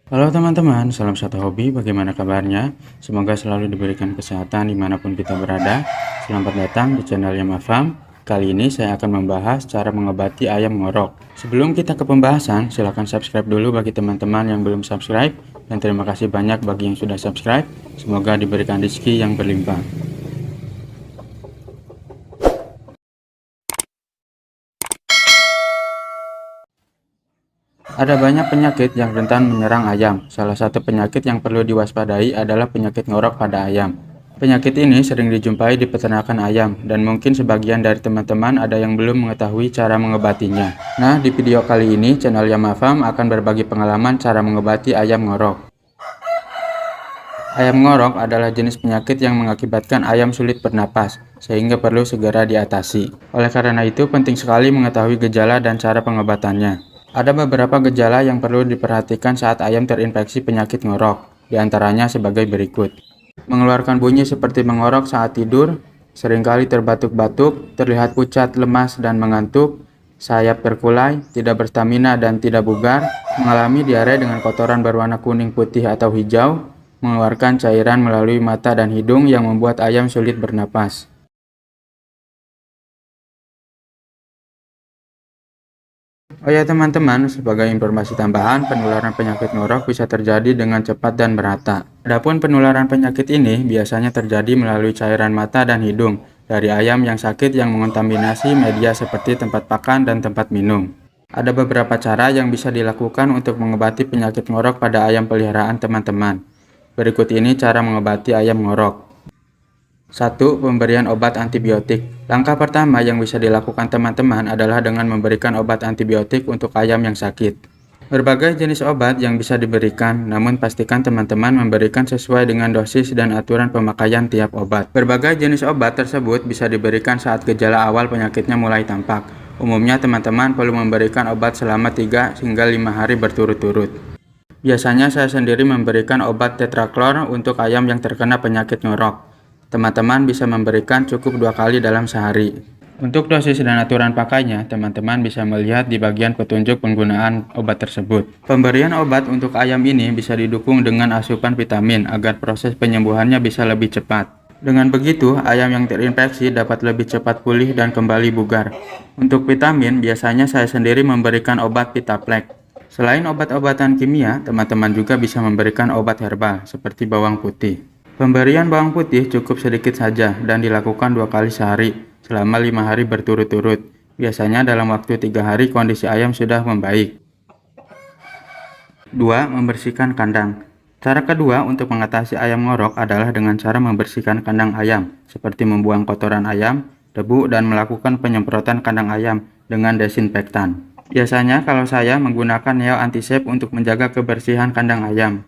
Halo teman-teman, salam satu hobi, bagaimana kabarnya? Semoga selalu diberikan kesehatan dimanapun kita berada. Selamat datang di channel Yama Farm. Kali ini saya akan membahas cara mengobati ayam ngorok. Sebelum kita ke pembahasan, silahkan subscribe dulu bagi teman-teman yang belum subscribe. Dan terima kasih banyak bagi yang sudah subscribe. Semoga diberikan rezeki yang berlimpah. Ada banyak penyakit yang rentan menyerang ayam. Salah satu penyakit yang perlu diwaspadai adalah penyakit ngorok pada ayam. Penyakit ini sering dijumpai di peternakan ayam, dan mungkin sebagian dari teman-teman ada yang belum mengetahui cara mengobatinya. Nah, di video kali ini, channel Yama Farm akan berbagi pengalaman cara mengobati ayam ngorok. Ayam ngorok adalah jenis penyakit yang mengakibatkan ayam sulit bernapas, sehingga perlu segera diatasi. Oleh karena itu, penting sekali mengetahui gejala dan cara pengobatannya. Ada beberapa gejala yang perlu diperhatikan saat ayam terinfeksi penyakit ngorok, diantaranya sebagai berikut. Mengeluarkan bunyi seperti mengorok saat tidur, seringkali terbatuk-batuk, terlihat pucat, lemas, dan mengantuk, sayap terkulai, tidak berstamina dan tidak bugar, mengalami diare dengan kotoran berwarna kuning, putih, atau hijau, mengeluarkan cairan melalui mata dan hidung yang membuat ayam sulit bernapas. Oh ya teman-teman, sebagai informasi tambahan, penularan penyakit ngorok bisa terjadi dengan cepat dan merata. Adapun penularan penyakit ini biasanya terjadi melalui cairan mata dan hidung dari ayam yang sakit yang mengontaminasi media seperti tempat pakan dan tempat minum. Ada beberapa cara yang bisa dilakukan untuk mengobati penyakit ngorok pada ayam peliharaan teman-teman. Berikut ini cara mengobati ayam ngorok. 1. Pemberian obat antibiotik. Langkah pertama yang bisa dilakukan teman-teman adalah dengan memberikan obat antibiotik untuk ayam yang sakit. Berbagai jenis obat yang bisa diberikan, namun pastikan teman-teman memberikan sesuai dengan dosis dan aturan pemakaian tiap obat. Berbagai jenis obat tersebut bisa diberikan saat gejala awal penyakitnya mulai tampak. Umumnya teman-teman perlu memberikan obat selama 3 hingga 5 hari berturut-turut. Biasanya saya sendiri memberikan obat tetraklor untuk ayam yang terkena penyakit ngorok. Teman-teman bisa memberikan cukup 2 kali dalam sehari. Untuk dosis dan aturan pakainya, teman-teman bisa melihat di bagian petunjuk penggunaan obat tersebut. Pemberian obat untuk ayam ini bisa didukung dengan asupan vitamin agar proses penyembuhannya bisa lebih cepat. Dengan begitu, ayam yang terinfeksi dapat lebih cepat pulih dan kembali bugar. Untuk vitamin, biasanya saya sendiri memberikan obat Vitaplek. Selain obat-obatan kimia, teman-teman juga bisa memberikan obat herbal seperti bawang putih. Pemberian bawang putih cukup sedikit saja dan dilakukan 2 kali sehari selama 5 hari berturut-turut. Biasanya dalam waktu 3 hari kondisi ayam sudah membaik. 2. Membersihkan kandang. Cara kedua untuk mengatasi ayam ngorok adalah dengan cara membersihkan kandang ayam, seperti membuang kotoran ayam, debu, dan melakukan penyemprotan kandang ayam dengan desinfektan. Biasanya kalau saya menggunakan neo antisep untuk menjaga kebersihan kandang ayam.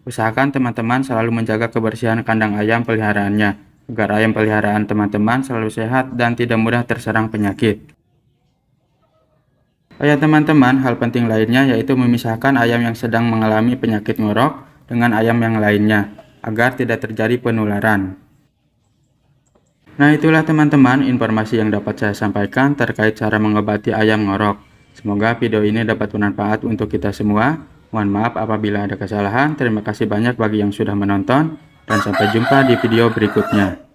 Usahakan teman-teman selalu menjaga kebersihan kandang ayam peliharaannya, agar ayam peliharaan teman-teman selalu sehat dan tidak mudah terserang penyakit. Oh ya teman-teman, hal penting lainnya yaitu memisahkan ayam yang sedang mengalami penyakit ngorok dengan ayam yang lainnya, agar tidak terjadi penularan. Nah itulah teman-teman informasi yang dapat saya sampaikan terkait cara mengobati ayam ngorok. Semoga video ini dapat bermanfaat untuk kita semua. Mohon maaf apabila ada kesalahan. Terima kasih banyak bagi yang sudah menonton, dan sampai jumpa di video berikutnya.